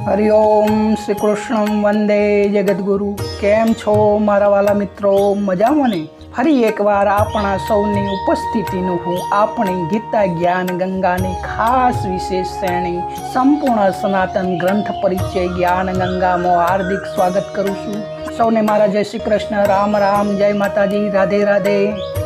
હરિઓમ શ્રી કૃષ્ણ વંદે જગદગુરુ. કેમ છો મારા વાલા મિત્રો? મજામાં ને? ફરી એકવાર આપણા સૌની ઉપસ્થિતિનું હું આપણી ગીતા જ્ઞાન ગંગાની ખાસ વિશેષ શ્રેણી સંપૂર્ણ સનાતન ગ્રંથ પરિચય જ્ઞાન ગંગામાં હાર્દિક સ્વાગત કરું છું. સૌને મારા જય શ્રી કૃષ્ણ, રામ રામ, જય માતાજી, રાધે રાધે,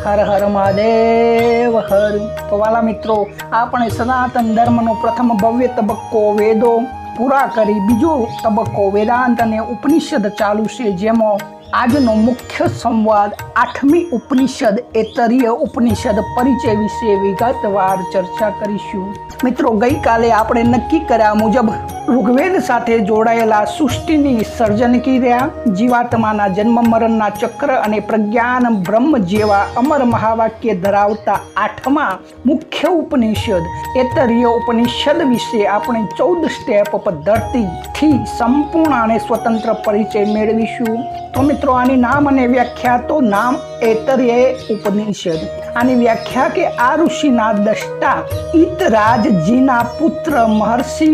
હર હર મહાદેવ હર. તો વાલા મિત્રો, આપણે સનાતન ધર્મનો પ્રથમ ભવ્ય તબક્કો વેદો પૂરા કરી બીજો તબક્કો વેદાંત અને ઉપનિષદ ચાલુ છે, જેમાં આજનો મુખ્ય સંવાદ 8મી ઉપનિષદ એતરીય ઉપનિષદ પરિચય વિશે વિગતવાર ચર્ચા કરીશું. મિત્રો, ગઈકાલે આપણે નક્કી કર્યા મુજબ ઋગ્વેદ સાથે જોડાયેલા સૃષ્ટિની સર્જન કર્યા, જીવાત્માના જન્મ મરણના ચક્ર અને પ્રજ્ઞાન બ્રહ્મ જેવા અમર મહાવાક્ય ધરાવતા 8મા મુખ્ય ઉપનિષદ એતરીય ઉપનિષદ વિશે આપણે 14 સ્ટેપ પદ્ધતિથી સંપૂર્ણ અને સ્વતંત્ર પરિચય મેળવીશું. તો મિત્રો, આની નામ અને વ્યાખ્યા. તો નામ એતરીય ઉપનિષદ. આની વ્યાખ્યા કે આ ઋષિના દ્રષ્ટા ઈતરાજજીના પુત્ર મહર્ષિ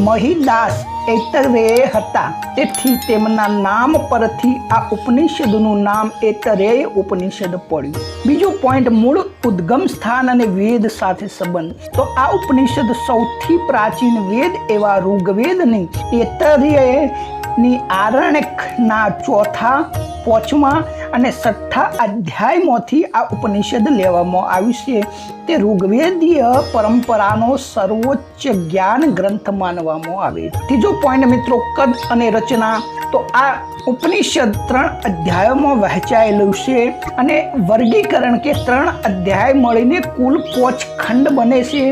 મહિદાસ એતરેય હતા, તેથી તેમના નામ પરથી આ ઉપનિષદનું નામ એતરેય ઉપનિષદ પડ્યું. બીજો પોઈન્ટ, મૂળ ઉદ્ગમ સ્થાન અને વેદ સાથે સંબંધ. તો આ ઉપનિષદ સૌથી પ્રાચીન વેદ એવા ઋગ્વેદની એતરેયની આરણ્યકના 4થા, 5મા અને 6થા અધ્યાયમાંથી આ ઉપનિષદ લેવામાં આવ્યું છે. તે ઋગ્વેદીય પરંપરાનો સર્વોચ્ચ જ્ઞાન ગ્રંથ માનવામાં આવે છે. ત્રીજો પોઈન્ટ મિત્રો, કદ અને રચના. તો આ ઉપનિષદ 3 અધ્યાયોમાં વહેંચાયેલું છે અને વર્ગીકરણ કે 3 અધ્યાય મળીને કુલ 5 ખંડ બને છે.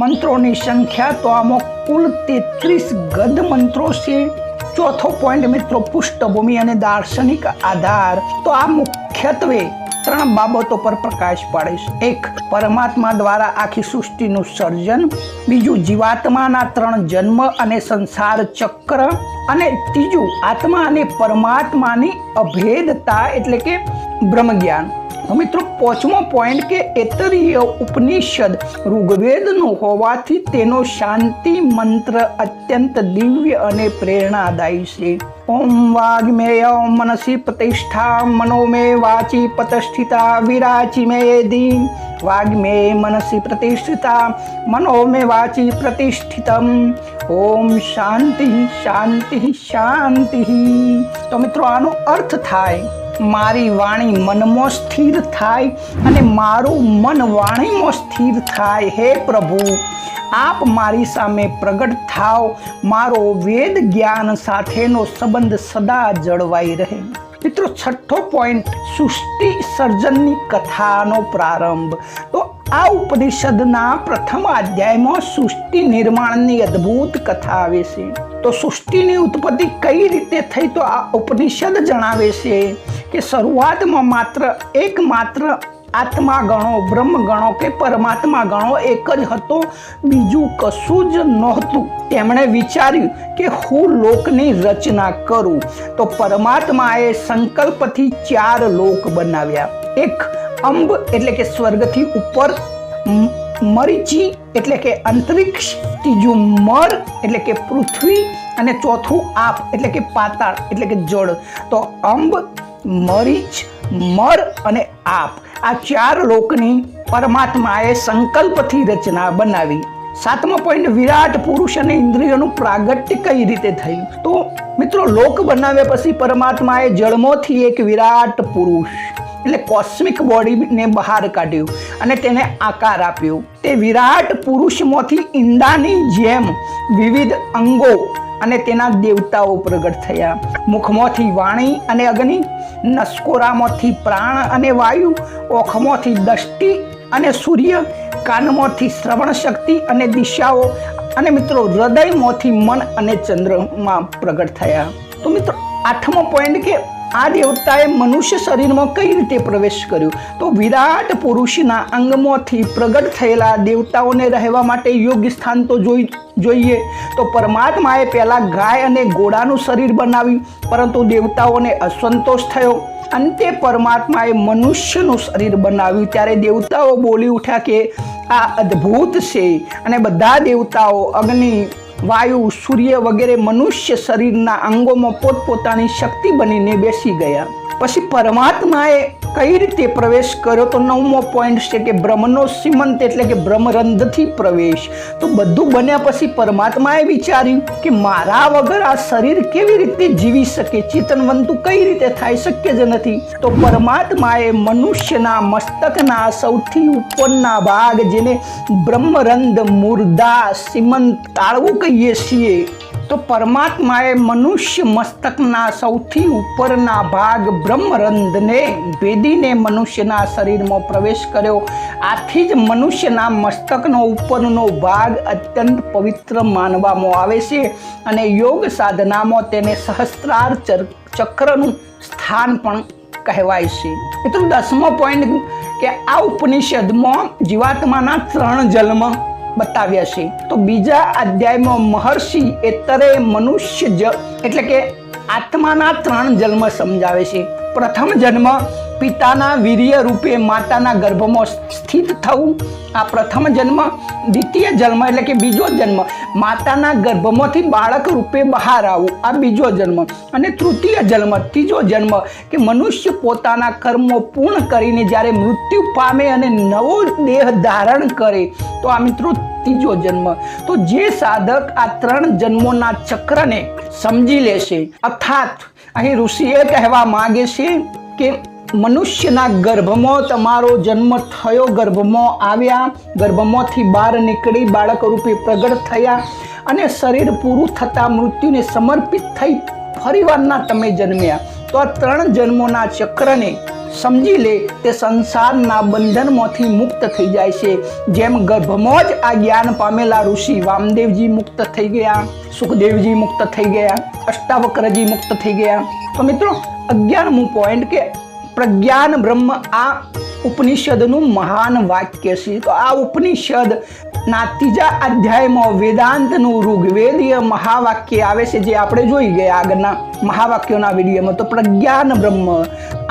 મંત્રોની સંખ્યા, તો આમાં કુલ 33 ગદ મંત્રો છે. ચોથો પોઈન્ટ મિત્રો, પૃષ્ઠભૂમિ અને દાર્શનિક આધાર. તો આ મુખ્યત્વે 3 બાબતો પર પ્રકાશ પાડે છે. 1, પરમાત્મા દ્વારા આખી સૃષ્ટિનું સર્જન. બીજું, જીવાત્માના 3 જન્મ અને સંસાર ચક્ર. અને ત્રીજું, આત્મા અને પરમાત્માની અભેદતા એટલે કે બ્રહ્મજ્ઞાન. તો મિત્રો, 5મો પોઈન્ટ કે એતરીય ઉપનિષદ ઋગ્વેદનું હોવાથી તેનો શાંતિ મંત્ર અત્યંત દિવ્ય અને પ્રેરણાદાયી છે. ઓમ વાગ્મેય મનસી પ્રતિષ્ઠા મનો મે વાચી પ્રતિષ્ઠિતા વિરાચી મેદી. વાગ્મે મનસી પ્રતિષ્ઠિતા મનો મે વાચી પ્રતિષ્ઠિતમ. ઓમ શાંતિ શાંતિ શાંતિ. તો મિત્રો, આનો અર્થ થાય, મારી વાણી મનમાં સ્થિર થાય અને મારું મન વાણીમાં સ્થિર થાય. હે પ્રભુ, આપ મારી સામે પ્રગટ થાવ, મારો વેદ જ્ઞાન સાથેનો સંબંધ સદા જળવાઈ રહે. મિત્રો, 6થો પોઈન્ટ, સૃષ્ટિ સર્જનની કથાનો પ્રારંભ. તો આ ઉપનિષદના પ્રથમ અધ્યાયમાં સૃષ્ટિ નિર્માણની અદ્ભુત કથા આવે છે. તો સૃષ્ટિની ઉત્પત્તિ કઈ રીતે થઈ? તો આ ઉપનિષદ જણાવે છે કે શરૂઆતમાં માત્ર આત્મા ગણો, બ્રહ્મ ગણો કે પરમાત્મા ગણો એક જ હતો, બીજું કશું જ નહોતું. તેમણે વિચાર્યું કે હું લોકની રચના કરું. તો પરમાત્માએ સંકલ્પથી 4 લોક બનાવ્યા. 1, અંબ એટલે કે સ્વર્ગથી ઉપર, મરીચી એટલે કે અંતરિક્ષ, ત્રીજું મર એટલે કે પૃથ્વી, અને ચોથું આપ એટલે કે પાતાળ એટલે કે જળ. તો અંબ, મરીચ, મર અને આપ, આ 4 લોકની પરમાત્માએ સંકલ્પથી રચના બનાવી. 7મો પોઈન્ટ, વિરાટ પુરુષ અને ઇન્દ્રિયોનું પ્રાગટ્ય કઈ રીતે થયું? તો મિત્રો, લોક બનાવ્યા પછી પરમાત્માએ જળમાંથી એક વિરાટ પુરુષ એટલે કોસ્મિક બોડીને બહાર કાઢ્યું અને તેને આકાર આપ્યો. તે વિરાટ પુરુષમાંથી ઈંડાની જેમ વિવિધ અંગો અને તેના દેવતાઓ પ્રગટ થયા. મુખમાંથી વાણી અને અગ્નિ, નસકોરામાંથી પ્રાણ અને વાયુ, ઓખમાંથી દષ્ટિ અને સૂર્ય, કાનમાંથી શ્રવણ શક્તિ અને દિશાઓ, અને મિત્રો હૃદયમાંથી મન અને ચંદ્રમાં પ્રગટ થયા. તો મિત્રો, 8મો પોઈન્ટ કે આ દેવતાએ મનુષ્ય શરીરમાં કઈ રીતે પ્રવેશ કર્યો? તો વિરાટ પુરુષના અંગમાંથી પ્રગટ થયેલા દેવતાઓને રહેવા માટે યોગ્ય સ્થાન તો જોઈએ. તો પરમાત્માએ પહેલા ગાય અને ઘોડાનું શરીર બનાવ્યું, પરંતુ દેવતાઓને અસંતોષ થયો. અંતે પરમાત્માએ મનુષ્યનું શરીર બનાવ્યું. ત્યારે દેવતાઓ બોલી ઉઠ્યા કે આ અદ્ભુત છે, અને બધા દેવતાઓ અગ્નિ, વાયુ, સૂર્ય વગેરે મનુષ્ય શરીરના અંગોમાં પોતપોતાની શક્તિ બનીને બેસી ગયા. પછી પરમાત્માએ કઈ રીતે પ્રવેશ કર્યો? તો 9મો પોઈન્ટ છે કે બ્રહ્મનો સીમંત એટલે કે બ્રહ્મરંધથી પ્રવેશ. તો બધું બન્યા પછી પરમાત્માએ વિચાર્યું કે મારા વગર આ શરીર કેવી રીતે જીવી શકે, ચેતનવંતુ કઈ રીતે થાય, શક્ય જ નથી. તો પરમાત્માએ મનુષ્યના મસ્તકના સૌથી ઉપરના ભાગ, જેને બ્રહ્મરંધ, મુર્દા, સીમંત, તાળવું કહીએ છીએ, તો પરમાત્માએ મનુષ્ય મસ્તકના સૌથી ઉપરના ભાગ બ્રહ્મરંધને ભેદીને મનુષ્યના શરીરમાં પ્રવેશ કર્યો. આથી જ મનુષ્યના મસ્તકનો ઉપરનો ભાગ અત્યંત પવિત્ર માનવામાં આવે છે અને યોગ સાધનામાં તેને સહસ્ત્રાર ચક્રનું સ્થાન પણ કહેવાય છે. મિત્રો 10મો પોઈન્ટ કે આ ઉપનિષદમાં જીવાત્માના 3 જન્મ બતાવ્યા છે. તો બીજા અધ્યાયમાં મહર્ષિ એતરે મનુષ્ય એટલે કે આત્માના 3 જન્મ સમજાવે છે. પ્રથમ જન્મ પિતાના વીર્ય રૂપે માતાના ગર્ભમાં સ્થિત થવું, આ પ્રથમ જન્મ. દ્વિતીય જન્મ એટલે કે બીજો જન્મ માતાના ગર્ભમાંથી બાળક રૂપે બહાર આવવું, આ બીજો જન્મ. અને તૃતીય જન્મ, ત્રીજો જન્મ કે મનુષ્ય પોતાના કર્મો પૂર્ણ કરીને જ્યારે મૃત્યુ પામે અને નવો દેહ ધારણ કરે, તો આ મિત્રો ત્રીજો જન્મ. તો જે સાધક આ 3 જન્મોના ચક્રને સમજી લેશે, અર્થાત અહીં ઋષિએ કહેવા માંગે છે કે મનુષ્યના ગર્ભમાં તમારો જન્મ થયો, ગર્ભમાં આવ્યા, ગર્ભમાંથી બહાર નીકળી બાળક રૂપે પ્રગટ થયા અને શરીર પૂરું થતાં મૃત્યુને સમર્પિત થઈ ફરીવારના તમે જન્મ્યા. તો આ 3 જન્મોના ચક્રને સમજી લે તે સંસારના બંધનમાંથી મુક્ત થઈ જાય છે. જેમ ગર્ભમાં જ આ જ્ઞાન પામેલા ઋષિ વામદેવજી મુક્ત થઈ ગયા, સુખદેવજી મુક્ત થઈ ગયા, અષ્ટાવક્રજી મુક્ત થઈ ગયા. તો મિત્રો 11મો પોઈન્ટ કે પ્રજ્ઞાન બ્રહ્મ આ ઉપનિષદનું મહાન વાક્ય છે. તો આ ઉપનિષદના 3જા અધ્યાયમાં વેદાંતનું ઋગ્વેદીય મહાવાક્ય આવે છે, જે આપણે જોઈ ગયા આગળના મહાવાક્યોના વિડીયોમાં. તો પ્રજ્ઞાન બ્રહ્મ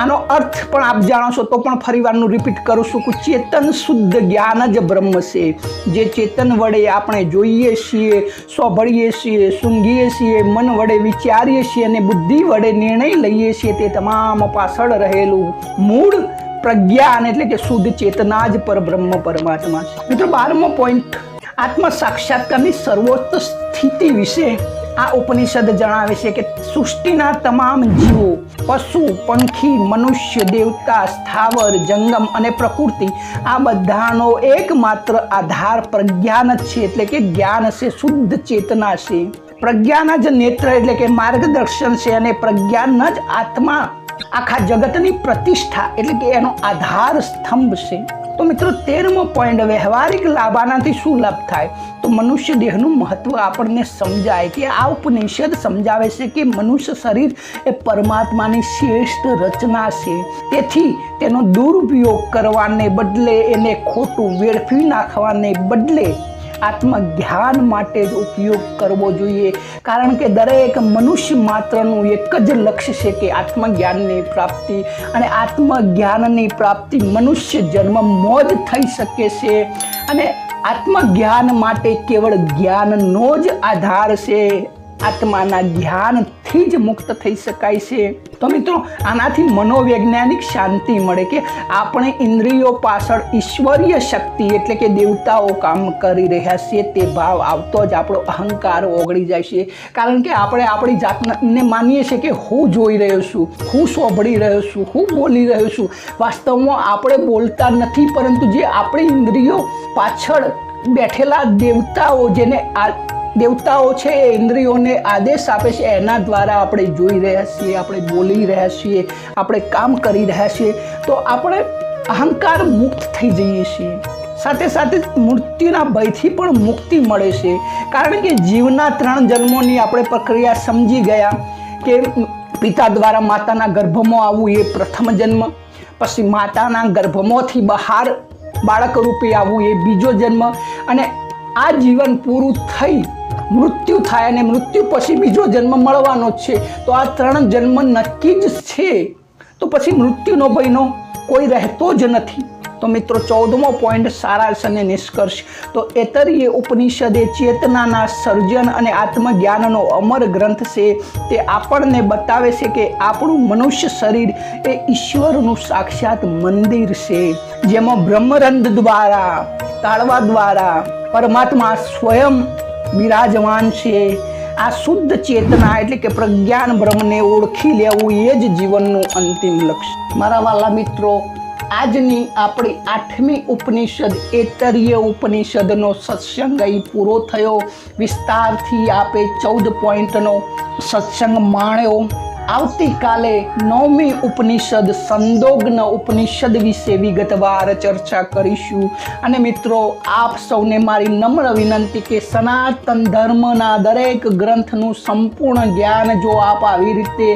આનો અર્થ પણ આપ જાણો છો, તો પણ ફરીવારનું રિપીટ કરું છું કે ચેતન શુદ્ધ જ્ઞાન જ બ્રહ્મ છે. જે ચેતન વડે આપણે જોઈએ છીએ, સાંભળીએ છીએ, સૂંઘીએ છીએ, મન વડે વિચારીએ છીએ અને બુદ્ધિ વડે નિર્ણય લઈએ છીએ, તે તમામ પાછળ રહેલું મૂળ પ્રજ્ઞાન એટલે કે શુદ્ધ ચેતના જ પરબ્રહ્મ પરમાત્મા છે. મિત્રો 12મો પોઈન્ટ આત્મ સાક્ષાત્કારની સર્વોચ્ચ સ્થિતિ વિશે આ ઉપનિષદ જણાવે છે કે સૃષ્ટિના તમામ જીવો, પશુ, પંખી, મનુષ્ય, દેવતા, સ્થાવર, જંગમ અને પ્રકૃતિ આ બધાનો એકમાત્ર આધાર પ્રજ્ઞાન જ છે, એટલે કે જ્ઞાન છે, શુદ્ધ ચેતના છે. પ્રજ્ઞાન જ નેત્ર એટલે કે માર્ગદર્શન છે અને પ્રજ્ઞાન જ આત્મા આખા જગતની પ્રતિષ્ઠા એટલે કે એનો આધાર સ્તંભ છે. તો મિત્રો 13મો પોઈન્ટ વ્યવહારિક લાભાનાથી શું લાભ થાય? તો મનુષ્ય દેહનું મહત્વ આપણને સમજાય કે આ ઉપનિષદ સમજાવે છે કે મનુષ્ય શરીર એ પરમાત્માની શ્રેષ્ઠ રચના છે. તેથી તેનો દુરુપયોગ કરવાને બદલે, એને ખોટું વેડફી નાખવાને બદલે આત્મજ્ઞાન માટે જ ઉપયોગ કરવો જોઈએ. કારણ કે દરેક મનુષ્ય માત્રનું એક જ લક્ષ્ય છે કે આત્મજ્ઞાનની પ્રાપ્તિ, અને આત્મજ્ઞાનની પ્રાપ્તિ મનુષ્ય જન્મમાં જ થઈ શકે છે. અને આત્મજ્ઞાન માટે કેવળ જ્ઞાનનો જ આધાર છે. આત્માના જ્ઞાનથી જ મુક્ત થઈ શકાય છે. તો મિત્રો આનાથી મનોવૈજ્ઞાનિક શાંતિ મળે કે આપણે ઇન્દ્રિયો પાછળ ઈશ્વરીય શક્તિ એટલે કે દેવતાઓ કામ કરી રહ્યા છે, તે ભાવ આવતો જ આપણો અહંકાર ઓગળી જાય છે. કારણ કે આપણે આપણી જાતને માનીએ છીએ કે હું જોઈ રહ્યો છું, હું સાંભળી રહ્યો છું, હું બોલી રહ્યો છું. વાસ્તવમાં આપણે બોલતા નથી, પરંતુ જે આપણી ઇન્દ્રિયો પાછળ બેઠેલા દેવતાઓ, જેને દેવતાઓ છે એ ઇન્દ્રિયોને આદેશ આપે છે, એના દ્વારા આપણે જોઈ રહ્યા છીએ, આપણે બોલી રહ્યા છીએ, આપણે કામ કરી રહ્યા છીએ. તો આપણે અહંકાર મુક્ત થઈ જઈએ છીએ. સાથે સાથે મૃત્યુના ભયથી પણ મુક્તિ મળે છે. કારણ કે જીવના 3 જન્મોની આપણે પ્રક્રિયા સમજી ગયા કે પિતા દ્વારા માતાના ગર્ભમાં આવવું એ પ્રથમ જન્મ, પછી માતાના ગર્ભમાંથી બહાર બાળક રૂપે આવવું એ બીજો જન્મ, અને આ જીવન પૂરું થઈ મૃત્યુ થાય અને મૃત્યુ પછી બીજો જન્મ મળવાનો જ છે. તો આ 3 જન્મ નક્કી જ છે. તો પછી મૃત્યુનો ભયનો કોઈ રહેતો જ નથી. તો મિત્રો 14મો પોઈન્ટ સારાંશ અને નિષ્કર્ષ. તો એતરીય ઉપનિષદ એ ચેતનાના સર્જન અને આત્મજ્ઞાનનો અમર ગ્રંથ છે. તે આપણને બતાવે છે કે આપણું મનુષ્ય શરીર એ ઈશ્વરનું સાક્ષાત મંદિર છે, જેમાં બ્રહ્મરંધ દ્વારા, તાળવા દ્વારા પરમાત્મા સ્વયં બિરાજમાન છે. આ શુદ્ધ ચેતના એટલે કે પ્રજ્ઞાન બ્રહ્મને ઓળખી લેવું એ જ જીવનનું અંતિમ લક્ષ્ય. મારા વાલા મિત્રો, આજની આપણી 8મી ઉપનિષદ એતરીય ઉપનિષદનો સત્સંગ અહીં પૂરો થયો. વિસ્તારથી આપે 14 પોઈન્ટનો સત્સંગ માણ્યો. આવતીકાલે 9મી ઉપનિષદ સંદોગ્ન ઉપનિષદ વિશે વિગતવાર ચર્ચા કરીશું. અને મિત્રો, આપ સૌને મારી નમ્ર વિનંતી કે સનાતન ધર્મના દરેક ગ્રંથનું સંપૂર્ણ જ્ઞાન જો આપ આવી રીતે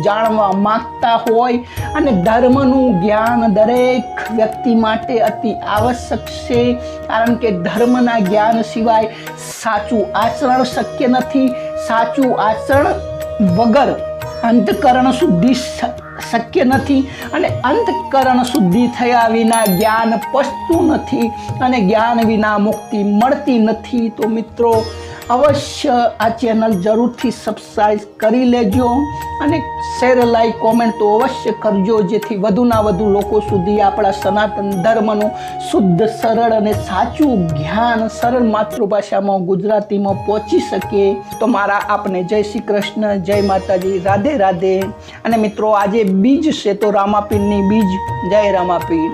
જાણવા માંગતા હોય, અને ધર્મનું જ્ઞાન દરેક વ્યક્તિ માટે અતિ આવશ્યક છે, કારણ કે ધર્મના જ્ઞાન સિવાય સાચું આચરણ શક્ય નથી. સાચું આચરણ વગર અંતકરણ શુદ્ધિ શક્ય નથી, અને અંતકરણ શુદ્ધિ થયા વિના જ્ઞાન પચતું નથી, અને જ્ઞાન વિના મુક્તિ મળતી નથી. તો મિત્રો, અવશ્ય આ ચેનલ જરૂરથી સબસ્ક્રાઈબ કરી લેજો, અને શેર, લાઈક, કોમેન્ટ તો અવશ્ય કરજો, જેથી વધુના વધુ લોકો સુધી આપણા સનાતન ધર્મનું શુદ્ધ, સરળ અને સાચું જ્ઞાન સરળ માતૃભાષામાં ગુજરાતીમાં પહોંચી શકે. તો મારા આપને જય શ્રી કૃષ્ણ, જય માતાજી, રાધે રાધે. અને મિત્રો, આજે બીજ છે તો રામાપીરની બીજ. જય રામાપીર.